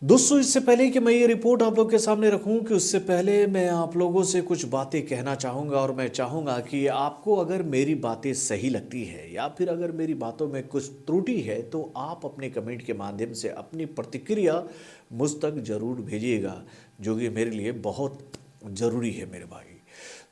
दोस्तों, इससे पहले कि मैं ये रिपोर्ट आप लोग के सामने रखूं कि उससे पहले मैं आप लोगों से कुछ बातें कहना चाहूँगा और मैं चाहूँगा कि आपको अगर मेरी बातें सही लगती है या फिर अगर मेरी बातों में कुछ त्रुटि है तो आप अपने कमेंट के माध्यम से अपनी प्रतिक्रिया मुझ तक ज़रूर भेजिएगा, जो कि मेरे लिए बहुत ज़रूरी है मेरे भाई।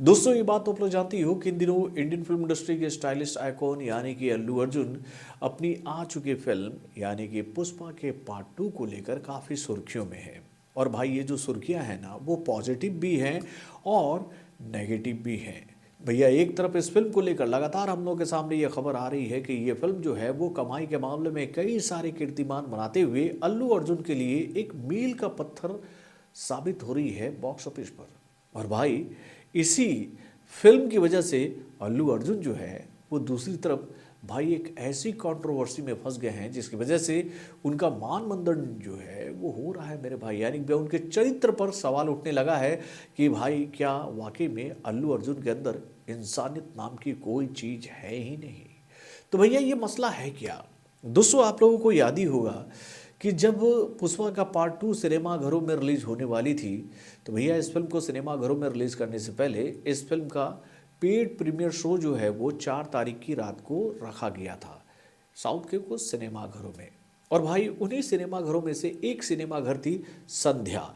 दोस्तों, ये बात तो आप लोग जानती हो कि इन दिनों इंडियन फिल्म इंडस्ट्री के स्टाइलिस्ट आइकॉन यानी कि अल्लू अर्जुन अपनी आ चुकी फिल्म यानी कि पुष्पा के पार्ट 2 को लेकर काफ़ी सुर्खियों में है। और भाई, ये जो सुर्खियां हैं ना, वो पॉजिटिव भी हैं और नेगेटिव भी हैं। भैया, एक तरफ इस फिल्म को लेकर लगातार हम लोग के सामने ये खबर आ रही है कि ये फिल्म जो है वो कमाई के मामले में कई सारे कीर्तिमान बनाते हुए अल्लू अर्जुन के लिए एक मील का पत्थर साबित हो रही है बॉक्स ऑफिस पर। और भाई, इसी फिल्म की वजह से अल्लू अर्जुन जो है वो दूसरी तरफ भाई एक ऐसी कंट्रोवर्सी में फंस गए हैं जिसकी वजह से उनका मान मंदन जो है वो हो रहा है मेरे भाई। यानी कि उनके चरित्र पर सवाल उठने लगा है कि भाई, क्या वाकई में अल्लू अर्जुन के अंदर इंसानियत नाम की कोई चीज़ है ही नहीं। तो भैया, ये मसला है क्या। दोस्तों, आप लोगों को याद ही होगा कि जब पुष्पा का पार्ट 2 सिनेमा घरों में रिलीज होने वाली थी तो भैया, इस फिल्म को सिनेमा घरों में रिलीज करने से पहले इस फिल्म का पेड प्रीमियर शो जो है वो 4 तारीख की रात को रखा गया था साउथ के कुछ सिनेमा घरों में। और भाई, उन्हीं सिनेमा घरों में से एक सिनेमा घर थी संध्या,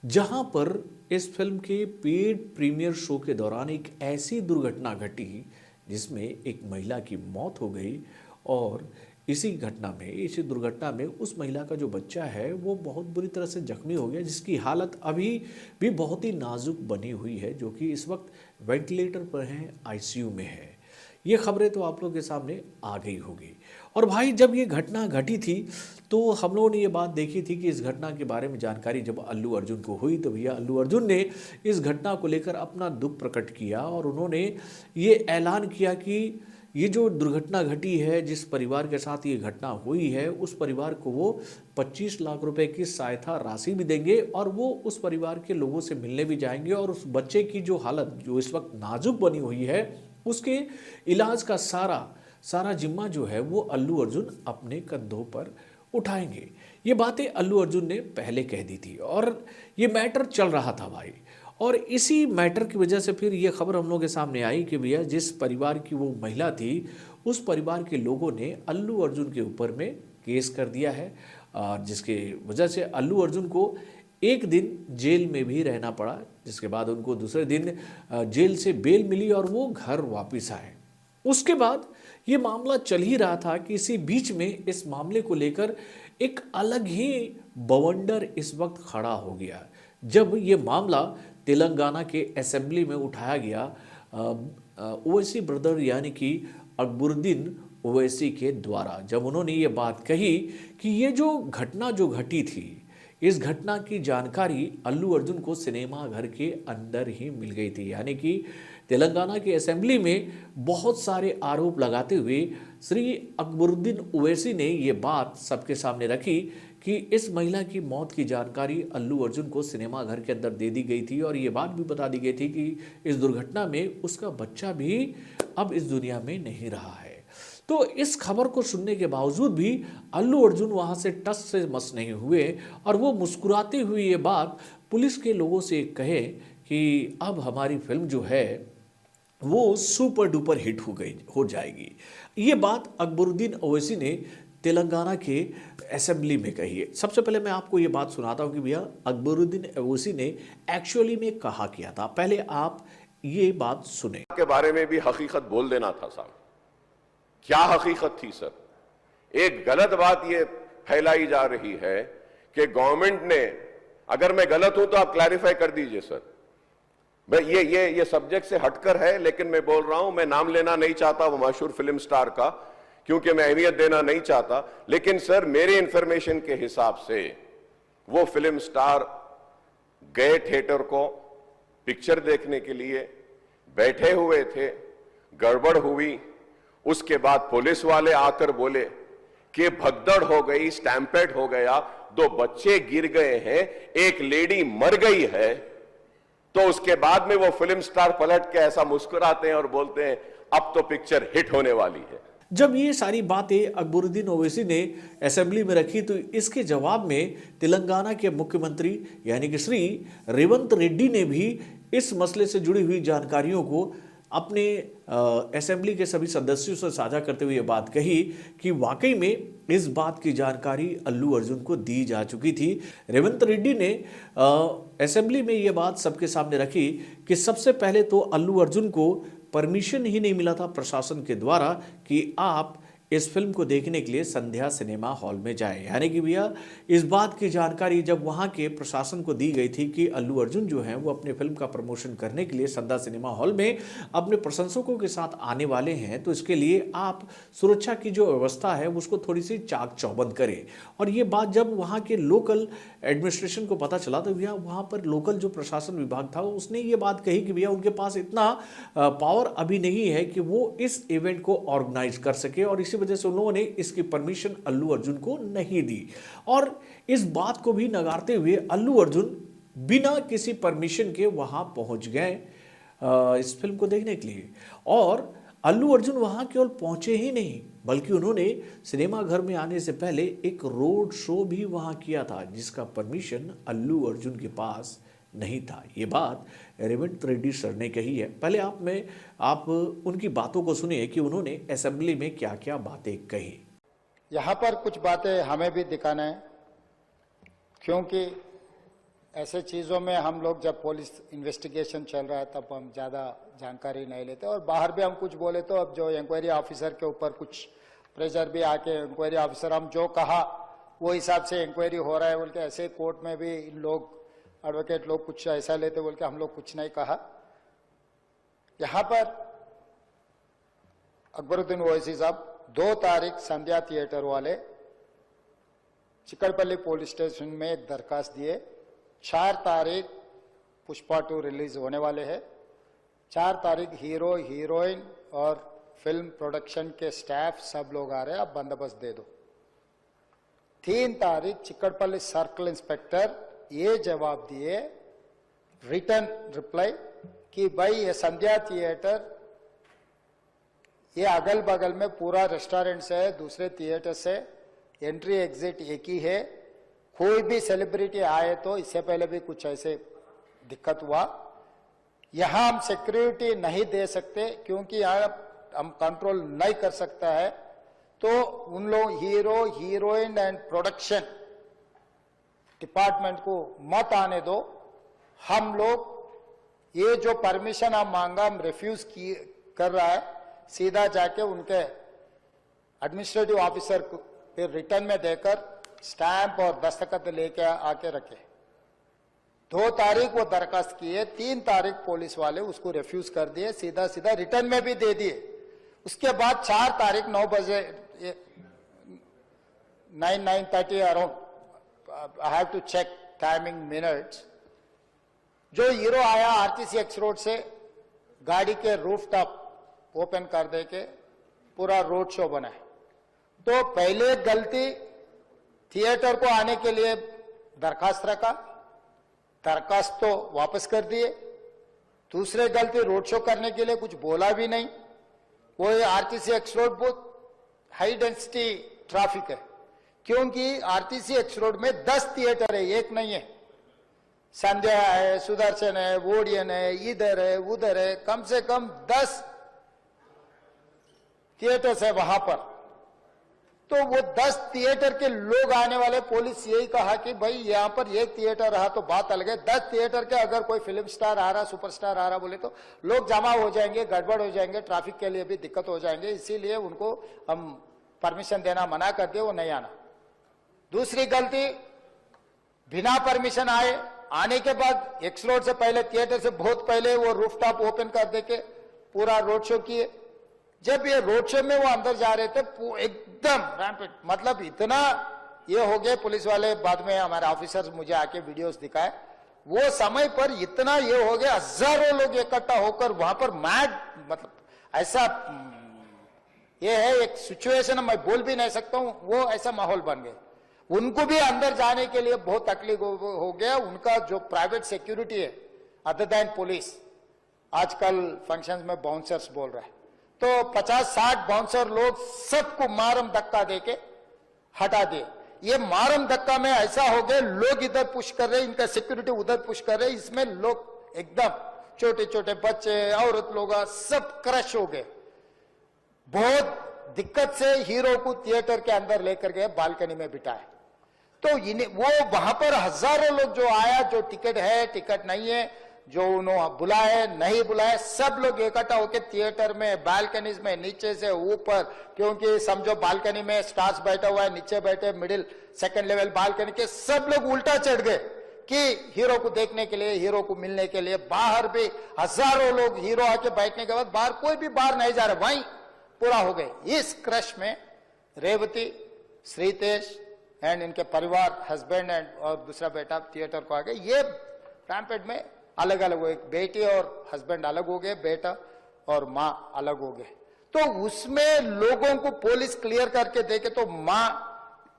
जहां पर इस फिल्म के पेड प्रीमियर शो के दौरान एक ऐसी दुर्घटना घटी जिसमें एक महिला की मौत हो गई। और इसी दुर्घटना में उस महिला का जो बच्चा है वो बहुत बुरी तरह से जख्मी हो गया, जिसकी हालत अभी भी बहुत ही नाजुक बनी हुई है, जो कि इस वक्त वेंटिलेटर पर हैं, आईसीयू में है। ये खबरें तो आप लोगों के सामने आ गई होगी। और भाई, जब ये घटना घटी थी तो हम लोगों ने ये बात देखी थी कि इस घटना के बारे में जानकारी जब अल्लू अर्जुन को हुई तो भैया अल्लू अर्जुन ने इस घटना को लेकर अपना दुख प्रकट किया और उन्होंने ये ऐलान किया कि ये जो दुर्घटना घटी है, जिस परिवार के साथ ये घटना हुई है, उस परिवार को वो 25 लाख रुपए की सहायता राशि भी देंगे और वो उस परिवार के लोगों से मिलने भी जाएंगे और उस बच्चे की जो हालत जो इस वक्त नाजुक बनी हुई है उसके इलाज का सारा जिम्मा जो है वो अल्लू अर्जुन अपने कंधों पर उठाएंगे। ये बातें अल्लू अर्जुन ने पहले कह दी थी और ये मैटर चल रहा था भाई। और इसी मैटर की वजह से फिर ये खबर हम लोगों के सामने आई कि भैया, जिस परिवार की वो महिला थी उस परिवार के लोगों ने अल्लू अर्जुन के ऊपर में केस कर दिया है, और जिसके वजह से अल्लू अर्जुन को एक दिन जेल में भी रहना पड़ा, जिसके बाद उनको दूसरे दिन जेल से बेल मिली और वो घर वापस आए। उसके बाद ये मामला चल ही रहा था कि इसी बीच में इस मामले को लेकर एक अलग ही बवंडर इस वक्त खड़ा हो गया जब ये मामला तेलंगाना के असेंबली में उठाया गया ओवैसी ब्रदर यानी कि अकबरुद्दीन ओवैसी के द्वारा, जब उन्होंने ये बात कही कि ये जो घटना जो घटी थी, इस घटना की जानकारी अल्लू अर्जुन को सिनेमा घर के अंदर ही मिल गई थी। यानी कि तेलंगाना के असेंबली में बहुत सारे आरोप लगाते हुए श्री अकबरुद्दीन ओवैसी ने ये बात सबके सामने रखी कि इस महिला की मौत की जानकारी अल्लू अर्जुन को सिनेमा घर के अंदर दे दी गई थी और ये बात भी बता दी गई थी कि इस दुर्घटना में उसका बच्चा भी अब इस दुनिया में नहीं रहा है। तो इस खबर को सुनने के बावजूद भी अल्लू अर्जुन वहाँ से टस से मस नहीं हुए और वो मुस्कुराते हुए ये बात पुलिस के लोगों से कहे कि अब हमारी फिल्म जो है वो सुपर डुपर हिट हो जाएगी। ये बात अकबरुद्दीन ओवैसी ने तेलंगाना के असेंबली में कही है। सबसे पहले मैं आपको ये बात सुनाता हूँ कि भैया अकबरुद्दीन ओवैसी ने एक्चुअली में कहा किया था। पहले आप ये बात सुने। के बारे में भी हकीकत बोल देना था साहब। क्या हकीकत थी सर? एक गलत बात ये फैलाई जा रही है कि गवर्नमेंट ने, अगर मैं गलत हूं तो आप क्लैरिफाई कर दीजिए सर। मैं ये सब्जेक्ट से हटकर है, लेकिन मैं बोल रहा हूं, मैं नाम लेना नहीं चाहता वो मशहूर फिल्म स्टार का, क्योंकि मैं अहमियत देना नहीं चाहता। लेकिन सर, मेरे इंफॉर्मेशन के हिसाब से वो फिल्म स्टार गए थिएटर को पिक्चर देखने के लिए, बैठे हुए थे, गड़बड़ हुई, उसके बाद पुलिस वाले आकर बोले कि भगदड़ हो गई, स्टैम्पेड हो गया, 2 बच्चे गिर गए हैं, एक लेडी मर गई है। तो उसके बाद में वो फिल्म स्टार पलट के ऐसा मुस्कुराते हैं और बोलते हैं अब तो पिक्चर हिट होने वाली है। जब ये सारी बातें अकबरुद्दीन ओवैसी ने असेंबली में रखी तो इसके जवाब में तेलंगाना के मुख्यमंत्री यानी कि श्री रेवंत रेड्डी ने भी इस मसले से जुड़ी हुई जानकारियों को अपने असेंबली के सभी सदस्यों से साझा करते हुए ये बात कही कि वाकई में इस बात की जानकारी अल्लू अर्जुन को दी जा चुकी थी। रेवंत रेड्डी ने असेंबली में ये बात सबके सामने रखी कि सबसे पहले तो अल्लू अर्जुन को परमिशन ही नहीं मिला था प्रशासन के द्वारा कि आप इस फिल्म को देखने के लिए संध्या सिनेमा हॉल में जाए। यानी कि भैया इस बात की जानकारी जब वहाँ के प्रशासन को दी गई थी कि अल्लू अर्जुन जो है वो अपने फिल्म का प्रमोशन करने के लिए संध्या सिनेमा हॉल में अपने प्रशंसकों के साथ आने वाले हैं, तो इसके लिए आप सुरक्षा की जो व्यवस्था है उसको थोड़ी सी चाक चौबंद करें। और ये बात जब वहाँ के लोकल एडमिनिस्ट्रेशन को पता चला तो भैया वहाँ पर लोकल जो प्रशासन विभाग था उसने ये बात कही कि भैया उनके पास इतना पावर अभी नहीं है कि वो इस इवेंट को ऑर्गेनाइज कर सके, और इसी वजह से उन लोगों ने इसकी परमिशन अल्लू अर्जुन को नहीं दी। और इस बात को भी नकारते हुए अल्लू अर्जुन बिना किसी परमिशन के वहां पहुंच गए इस फिल्म को देखने के लिए। और अल्लू अर्जुन वहां केवल पहुंचे ही नहीं बल्कि उन्होंने सिनेमा घर में आने से पहले एक रोड शो भी वहां किया था जिसका परमिशन अल्लू अर्जुन के पास नहीं था। ये बात रेवंत रेड्डी सर ने कही है। पहले आप उनकी बातों को सुनिए कि उन्होंने असेंबली में क्या क्या बातें कही। यहाँ पर कुछ बातें हमें भी दिखाना है, क्योंकि ऐसे चीज़ों में हम लोग जब पुलिस इन्वेस्टिगेशन चल रहा है तब हम ज़्यादा जानकारी नहीं लेते, और बाहर भी हम कुछ बोले तो अब जो इंक्वायरी ऑफिसर के ऊपर कुछ प्रेशर भी आके इंक्वायरी ऑफिसर हम जो कहा वो हिसाब से इंक्वायरी हो रहा है बोल के, ऐसे कोर्ट में भी इन लोग एडवोकेट लोग कुछ ऐसा लेते बोल के हम लोग कुछ नहीं कहा। यहाँ पर अकबरुद्दीन ओवैसी साहब 2 तारीख संध्या थिएटर वाले चिकड़पल्ली पुलिस स्टेशन में एक दरखास्त दिए। 4 तारीख पुष्पा 2 रिलीज होने वाले हैं। 4 तारीख हीरो हीरोइन और फिल्म प्रोडक्शन के स्टाफ सब लोग आ रहे हैं, आप बंदोबस्त दे दो। 3 तारीख चिकड़पल्ली सर्कल इंस्पेक्टर ये जवाब दिए रिटर्न रिप्लाई कि भाई ये संध्या थिएटर ये अगल बगल में पूरा रेस्टोरेंट से है, दूसरे थिएटर से एंट्री एग्जिट एक ही है, कोई भी सेलिब्रिटी आए तो इससे पहले भी कुछ ऐसे दिक्कत हुआ, यहां हम सिक्योरिटी नहीं दे सकते क्योंकि यहाँ हम कंट्रोल नहीं कर सकता है, तो उन लोग hero heroine and production department को मत आने दो। हम लोग ये जो परमिशन हम मांगा हम रिफ्यूज कर रहा है, सीधा जाके उनके एडमिनिस्ट्रेटिव ऑफिसर को फिर रिटर्न में देकर स्टैंप और दस्तखत लेके आके रखे। 2 तारीख वो दरखास्त किए, 3 तारीख पुलिस वाले उसको रिफ्यूज कर दिए, सीधा सीधा रिटर्न में भी दे दिए। उसके बाद 4 तारीख 9 बजे 9:30 around, I have to check timing minutes, जो हीरो आया आरटीसी एक्स रोड से गाड़ी के रूफ टॉप ओपन कर दे के पूरा रोड शो बना है। तो पहले गलती थिएटर को आने के लिए दरखास्त रखा, दरखास्त तो वापस कर दिए। दूसरे गलती रोड शो करने के लिए कुछ बोला भी नहीं। वो आरटीसी एक्स रोड बहुत हाई डेंसिटी ट्रैफिक है, क्योंकि आरटीसी एक्स रोड में 10 थिएटर है, एक नहीं है। संध्या है, सुदर्शन है, वोडियन है, इधर है उधर है, कम से कम 10 थिएटर्स है वहां पर। तो वो 10 थिएटर के लोग आने वाले, पुलिस यही कहा कि भाई यहां पर एक थिएटर रहा तो बात अलग है, 10 थिएटर के अगर कोई फिल्म स्टार आ रहा, सुपरस्टार आ रहा बोले तो लोग जमा हो जाएंगे, गड़बड़ हो जाएंगे, ट्रैफिक के लिए भी दिक्कत हो जाएंगे, इसीलिए उनको हम परमिशन देना मना कर दिए, वो नहीं आना। दूसरी गलती, बिना परमिशन आने के बाद एक्स रोड से पहले, थिएटर से बहुत पहले वो रूफटॉप ओपन कर देके पूरा रोड शो किए। जब ये रोड शो में वो अंदर जा रहे थे एकदम रैंपेड, मतलब इतना ये हो गए पुलिस वाले, बाद में हमारे ऑफिसर्स मुझे आके वीडियोस दिखाए, वो समय पर इतना ये हो गया, हजारों लोग इकट्ठा होकर वहां पर मैड, मतलब ऐसा ये है एक सिचुएशन, मैं बोल भी नहीं सकता हूं, वो ऐसा माहौल बन गया। उनको भी अंदर जाने के लिए बहुत तकलीफ हो गया। उनका जो प्राइवेट सिक्योरिटी है अदर देन पुलिस, आजकल फंक्शंस में बाउंसर्स बोल रहा है, तो 50-60 बाउंसर लोग सबको मारम धक्का देके हटा दिए। ये मारम धक्का में ऐसा हो गया, लोग इधर पुश कर रहे, इनका सिक्योरिटी उधर पुश कर रहे, इसमें लोग एकदम छोटे छोटे बच्चे, औरत लोग सब क्रश हो गए। बहुत दिक्कत से हीरो को थिएटर के अंदर लेकर गए, बालकनी में बिठाए। तो वो वहां पर हजारों लोग जो आया, जो टिकट है टिकट नहीं है, जो उन्होंने बुलाए नहीं बुलाए, सब लोग इकट्ठा होकर थिएटर में, बालकनीज में, नीचे से ऊपर, क्योंकि समझो बालकनी में स्टार्स बैठा हुआ है, नीचे बैठे मिडिल सेकंड लेवल बालकनी के सब लोग उल्टा चढ़ गए कि हीरो को देखने के लिए, हीरो को मिलने के लिए। बाहर भी हजारों लोग, हीरो आके बैठने के बाद बाहर कोई भी बाहर नहीं जा रहा, वहीं पूरा हो गए। इस क्रश में रेवती, श्रीतेश एंड इनके परिवार, हस्बैंड एंड और दूसरा बेटा थिएटर को आ गए। ये रैम्पेड में अलग अलग हो, एक बेटी और हस्बैंड अलग हो गए, बेटा और माँ अलग हो गए। तो उसमें लोगों को पुलिस क्लियर करके देखे तो माँ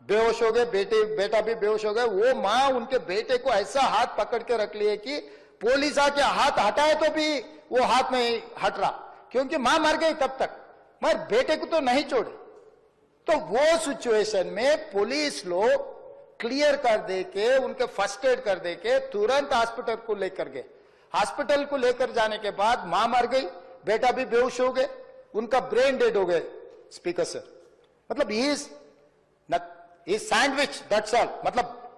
बेहोश हो गए, बेटा भी बेहोश हो गए। वो माँ उनके बेटे को ऐसा हाथ पकड़ के रख लिए कि पुलिस आके हाथ हटाए तो भी वो हाथ नहीं हट रहा, क्योंकि माँ मर गई तब तक, मगर बेटे को तो नहीं छोड़े। तो वो सिचुएशन में पुलिस लोग क्लियर कर दे के, उनके फर्स्ट एड कर दे के तुरंत हॉस्पिटल को लेकर गए। हॉस्पिटल को लेकर जाने के बाद मां मर गई, बेटा भी बेहोश हो गए, उनका ब्रेन डेड हो गए स्पीकर से। मतलब ही सैंडविच, दैट्स ऑल। मतलब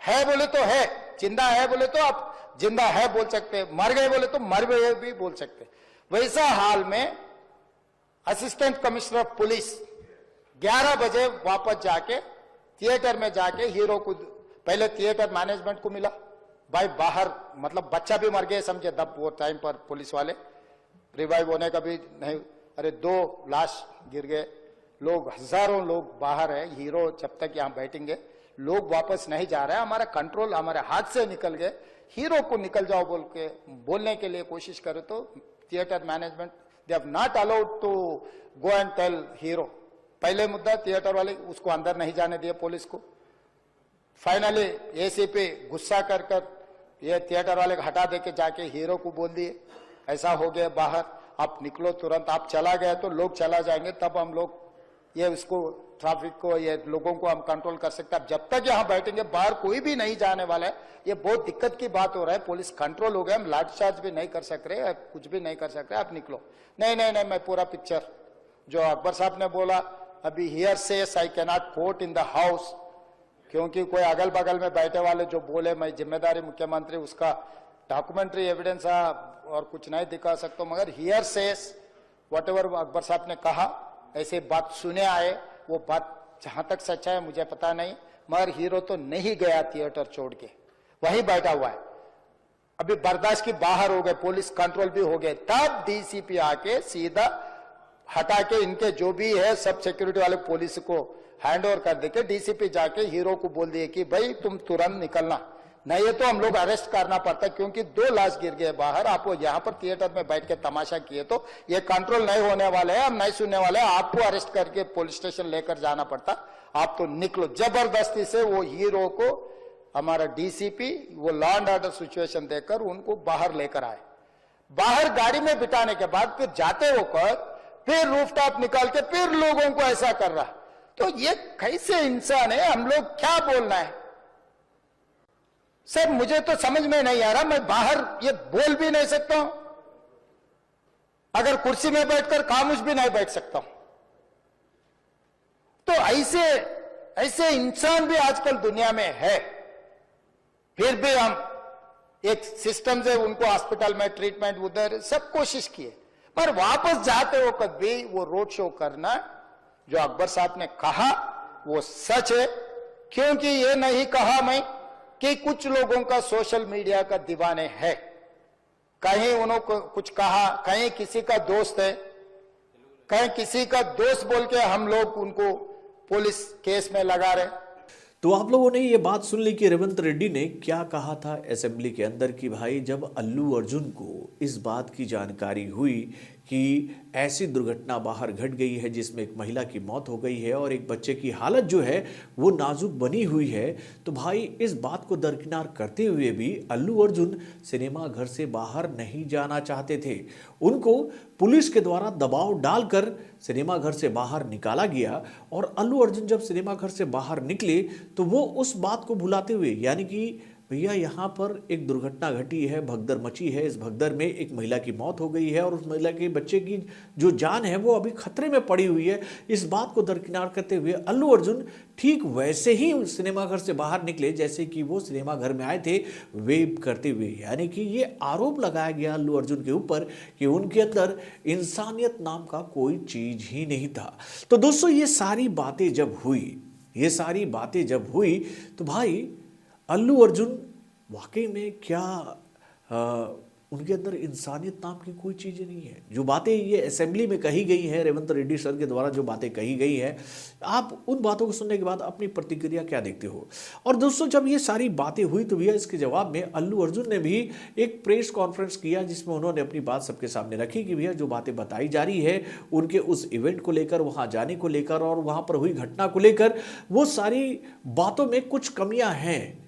है बोले तो है, जिंदा है बोले तो आप जिंदा है बोल सकते, मर गए बोले तो मर गए भी बोल सकते। वैसा हाल में असिस्टेंट कमिश्नर ऑफ पुलिस 11 बजे वापस जाके थिएटर में जाके हीरो को, पहले थिएटर मैनेजमेंट को मिला, भाई बाहर मतलब बच्चा भी मर गए समझे तब वो टाइम पर पुलिस वाले, रिवाइव होने का भी नहीं। अरे 2 लाश गिर गए, लोग हजारों लोग बाहर है, हीरो जब तक यहाँ बैठेंगे लोग वापस नहीं जा रहे हैं, हमारा कंट्रोल हमारे हाथ से निकल गए। हीरो को निकल जाओ बोल के बोलने के लिए कोशिश करे तो theatre management they have not allowed to go and tell hero. पहले मुद्दा थिएटर वाले उसको अंदर नहीं जाने दिए पुलिस को। फाइनली एसीपी गुस्सा कर ये थिएटर वाले को हटा दे के जाके हीरो को बोल दिए ऐसा हो गया बाहर, आप निकलो तुरंत, आप चला गए तो लोग चला जाएंगे, तब हम लोग ये उसको ट्रैफिक को, ये लोगों को हम कंट्रोल कर सकते हैं। अब जब तक यहाँ बैठेंगे बाहर कोई भी नहीं जाने वाला है। ये बहुत दिक्कत की बात हो रहा है, पुलिस कंट्रोल हो गया, हम लाठीचार्ज भी नहीं कर सक रहे, कुछ भी नहीं कर सक रहे, आप निकलो। नहीं नहीं नहीं, मैं पूरा पिक्चर जो अकबर साहब ने बोला, अभी here says I cannot quote in the house, क्योंकि कोई अगल बगल में बैठे वाले जो बोले मैं जिम्मेदारी मुख्यमंत्री, उसका डॉक्यूमेंट्री एविडेंस और कुछ नहीं दिखा सकता, मगर here says whatever Akbar साहब ने कहा ऐसे बात सुने आए, वो बात जहां तक सच्चा है मुझे पता नहीं, मगर हीरो तो नहीं गया थिएटर छोड़ के, वहीं बैठा हुआ है। अभी बर्दाश्त की बाहर हो गए, पुलिस कंट्रोल भी हो गए, तब डीसीपी आके सीधा हटा के इनके जो भी है सब सिक्योरिटी वाले पुलिस को हैंड ओवर कर देके डीसीपी जाके हीरो को बोल दिए कि भाई तुम तुरंत निकलना, नहीं तो हम लोग अरेस्ट करना पड़ता, क्योंकि 2 लाश गिर गए बाहर, आप यहाँ पर थिएटर में बैठ के तमाशा किए तो ये कंट्रोल नहीं होने वाले है, हम नहीं सुनने वाले हैं, आपको अरेस्ट करके पुलिस स्टेशन लेकर जाना पड़ता, आप तो निकलो। जबरदस्ती से वो हीरो को हमारा डीसीपी वो लॉ एंड ऑर्डर सिचुएशन देकर उनको बाहर लेकर आए। बाहर गाड़ी में बिठाने के बाद फिर जाते होकर फिर रूफटॉप निकाल के फिर लोगों को ऐसा कर रहा, तो ये कैसे इंसान है, हम लोग क्या बोलना है सर, मुझे तो समझ में नहीं आ रहा। मैं बाहर ये बोल भी नहीं सकता हूं, अगर कुर्सी में बैठकर खामोश भी नहीं बैठ सकता हूं। तो ऐसे इंसान भी आजकल दुनिया में है, फिर भी हम एक सिस्टम से उनको हॉस्पिटल में ट्रीटमेंट उधर सब कोशिश किए, पर वापस जाते हो कभी वो रोड शो करना जो अकबर साहब ने कहा वो सच है, क्योंकि ये नहीं कहा मैं कि कुछ लोगों का सोशल मीडिया का दीवाने है, कहीं उन्होंने कुछ कहा, कहीं किसी का दोस्त है, कहीं किसी का दोस्त बोल के हम लोग उनको पुलिस केस में लगा रहे। तो आप लोगों ने ये बात सुन ली कि रेवंत रेड्डी ने क्या कहा था असेंबली के अंदर कि भाई जब अल्लू अर्जुन को इस बात की जानकारी हुई कि ऐसी दुर्घटना बाहर घट गई है जिसमें एक महिला की मौत हो गई है और एक बच्चे की हालत जो है वो नाजुक बनी हुई है। तो भाई इस बात को दरकिनार करते हुए भी अल्लू अर्जुन सिनेमा घर से बाहर नहीं जाना चाहते थे। उनको पुलिस के द्वारा दबाव डालकर सिनेमा घर से बाहर निकाला गया और अल्लू अर्जुन जब सिनेमा घर से बाहर निकले तो वो उस बात को भुलाते हुए, यानी कि भैया यहाँ पर एक दुर्घटना घटी है, भगदड़ मची है, इस भगदड़ में एक महिला की मौत हो गई है और उस महिला के बच्चे की जो जान है वो अभी खतरे में पड़ी हुई है, इस बात को दरकिनार करते हुए अल्लू अर्जुन ठीक वैसे ही सिनेमा घर से बाहर निकले जैसे कि वो सिनेमा घर में आए थे, वेव करते हुए। यानी कि ये आरोप लगाया गया अल्लू अर्जुन के ऊपर कि उनके अंदर इंसानियत नाम का कोई चीज ही नहीं था। तो दोस्तों ये सारी बातें जब हुई तो भाई अल्लू अर्जुन वाकई में क्या उनके अंदर इंसानियत नाम की कोई चीज़ नहीं है। जो बातें ये असेंबली में कही गई हैं, रेवंत रेड्डी सर के द्वारा जो बातें कही गई हैं, आप उन बातों को सुनने के बाद अपनी प्रतिक्रिया क्या देखते हो? और दोस्तों जब ये सारी बातें हुई तो भैया इसके जवाब में अल्लू अर्जुन ने भी एक प्रेस कॉन्फ्रेंस किया जिसमें उन्होंने अपनी बात सबके सामने रखी कि भैया जो बातें बताई जा रही है उनके उस इवेंट को लेकर, वहाँ जाने को लेकर और वहाँ पर हुई घटना को लेकर, वो सारी बातों में कुछ कमियां हैं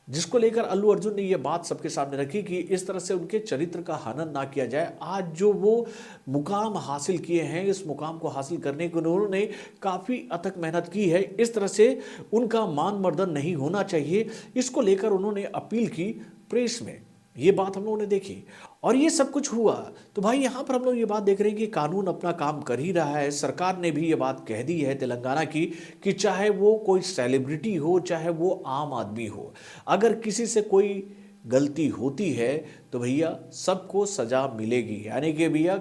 जिसको लेकर अल्लू अर्जुन ने यह बात सबके सामने रखी कि इस तरह से उनके चरित्र का हनन ना किया जाए। आज जो वो मुकाम हासिल किए हैं, इस मुकाम को हासिल करने के उन्होंने काफ़ी अथक मेहनत की है, इस तरह से उनका मान मर्दन नहीं होना चाहिए। इसको लेकर उन्होंने अपील की प्रेस में, ये बात हम लोगों ने देखी और ये सब कुछ हुआ। तो भाई यहाँ पर हम लोग ये बात देख रहे हैं कि कानून अपना काम कर ही रहा है। सरकार ने भी ये बात कह दी है तेलंगाना की कि चाहे वो कोई सेलिब्रिटी हो, चाहे वो आम आदमी हो, अगर किसी से कोई गलती होती है तो भैया सबको सजा मिलेगी। यानी कि भैया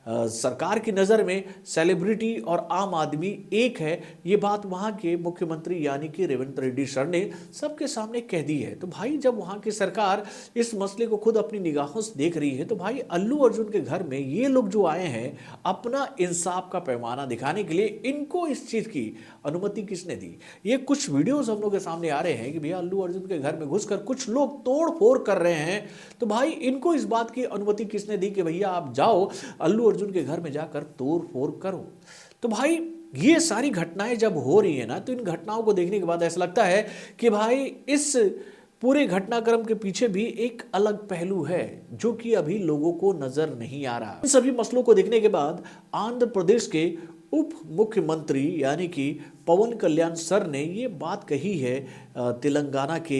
सरकार की नज़र में सेलिब्रिटी और आम आदमी एक है, ये बात वहाँ के मुख्यमंत्री यानी कि रेवंत रेड्डी सर ने सबके सामने कह दी है। तो भाई जब वहाँ की सरकार इस मसले को खुद अपनी निगाहों से देख रही है तो भाई अल्लू अर्जुन के घर में ये लोग जो आए हैं अपना इंसाफ का पैमाना दिखाने के लिए, इनको इस चीज़ की अनुमति किसने दी? ये कुछ वीडियोज़ हम लोग के सामने आ रहे हैं कि भैया अल्लू अर्जुन के घर में घुसकर कुछ लोग तोड़ फोड़ कर रहे हैं। तो भाई इनको इस बात की अनुमति किसने दी कि भैया आप जाओ अल्लू अर्जुन के घर में जाकर तोड़ फोड़ करो? तो भाई ये सारी घटनाएं जब हो रही है ना, तो इन घटनाओं को देखने के बाद ऐसा लगता है कि भाई इस पूरे घटनाक्रम के पीछे भी एक अलग पहलू है जो कि अभी लोगों को नजर नहीं आ रहा। इन सभी मसलों को देखने के बाद आंध्र प्रदेश के उप मुख्यमंत्री यानी कि पवन कल्याण सर ने ये बात कही है तेलंगाना के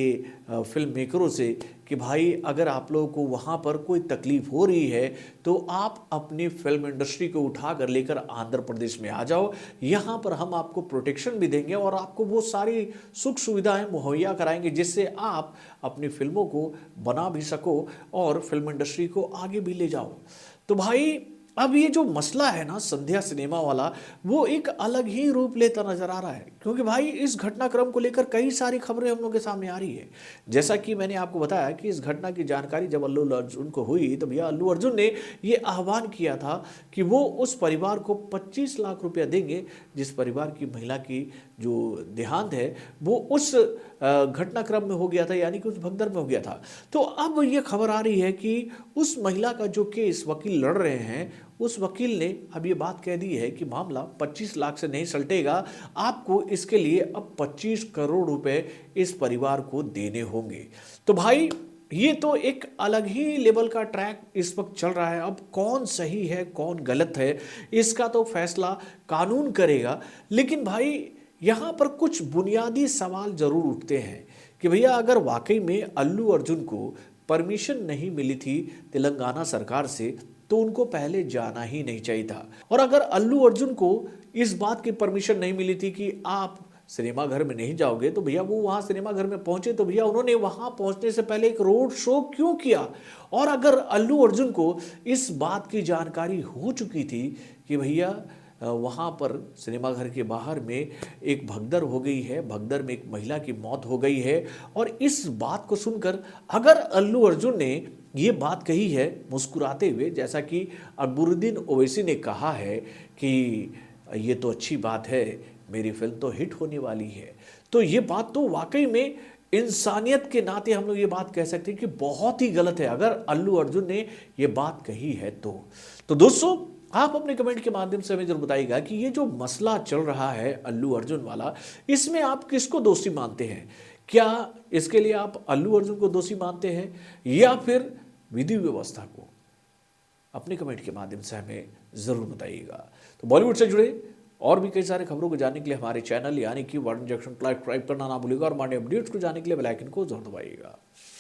फिल्म मेकरों से कि भाई अगर आप लोगों को वहाँ पर कोई तकलीफ हो रही है तो आप अपनी फिल्म इंडस्ट्री को उठा कर लेकर आंध्र प्रदेश में आ जाओ, यहाँ पर हम आपको प्रोटेक्शन भी देंगे और आपको वो सारी सुख सुविधाएं मुहैया कराएंगे जिससे आप अपनी फिल्मों को बना भी सको और फिल्म इंडस्ट्री को आगे भी ले जाओ। तो भाई अब ये जो मसला है ना संध्या सिनेमा वाला, वो एक अलग ही रूप लेता नजर आ रहा है क्योंकि भाई इस घटनाक्रम को लेकर कई सारी खबरें हम लोग के सामने आ रही है। जैसा कि मैंने आपको बताया कि इस घटना की जानकारी जब अल्लू अर्जुन को हुई तो भैया अल्लू अर्जुन ने ये आह्वान किया था कि वो उस परिवार को 25 लाख रुपया देंगे जिस परिवार की महिला की जो देहांत है वो उस घटनाक्रम में हो गया था, यानी कि उस भगदड़ में हो गया था। तो अब ये खबर आ रही है कि उस महिला का जो केस वकील लड़ रहे हैं, उस वकील ने अब ये बात कह दी है कि मामला 25 लाख से नहीं सलटेगा, आपको इसके लिए अब 25 करोड़ रुपए इस परिवार को देने होंगे। तो भाई ये तो एक अलग ही लेवल का ट्रैक इस वक्त चल रहा है। अब कौन सही है कौन गलत है इसका तो फैसला कानून करेगा, लेकिन भाई यहाँ पर कुछ बुनियादी सवाल जरूर उठते हैं कि भैया अगर वाकई में अल्लू अर्जुन को परमिशन नहीं मिली थी तेलंगाना सरकार से तो उनको पहले जाना ही नहीं चाहिए था। और अगर अल्लू अर्जुन को इस बात की परमिशन नहीं मिली थी कि आप सिनेमा घर में नहीं जाओगे तो भैया वो वहाँ सिनेमा घर में पहुंचे तो भैया उन्होंने वहाँ पहुंचने से पहले एक रोड शो क्यों किया? और अगर अल्लू अर्जुन को इस बात की जानकारी हो चुकी थी कि भैया वहाँ पर सिनेमा घर के बाहर में एक भगदड़ हो गई है, भगदड़ में एक महिला की मौत हो गई है, और इस बात को सुनकर अगर अल्लू अर्जुन ने ये बात कही है मुस्कुराते हुए, जैसा कि अकबरुद्दीन ओवैसी ने कहा है कि ये तो अच्छी बात है, मेरी फिल्म तो हिट होने वाली है, तो ये बात तो वाकई में इंसानियत के नाते हम लोग ये बात कह सकते हैं कि बहुत ही गलत है अगर अल्लू अर्जुन ने ये बात कही है तो दोस्तों आप अपने कमेंट के माध्यम से हमें जरूर बताइएगा कि ये जो मसला चल रहा है अल्लू अर्जुन वाला, इसमें आप किसको दोषी मानते हैं? क्या इसके लिए आप अल्लू अर्जुन को दोषी मानते हैं या फिर विधि व्यवस्था को? अपने कमेंट के माध्यम से हमें जरूर बताइएगा। तो बॉलीवुड से जुड़े और भी कई सारे खबरों को जानने के लिए हमारे चैनल यानी कि वर्ल्ड जंक्शन को सब्सक्राइब करना ना भूलिएगा और हमारे अपडेट्स को जानने के लिए बेल आइकन को जरूर दबाइएगा।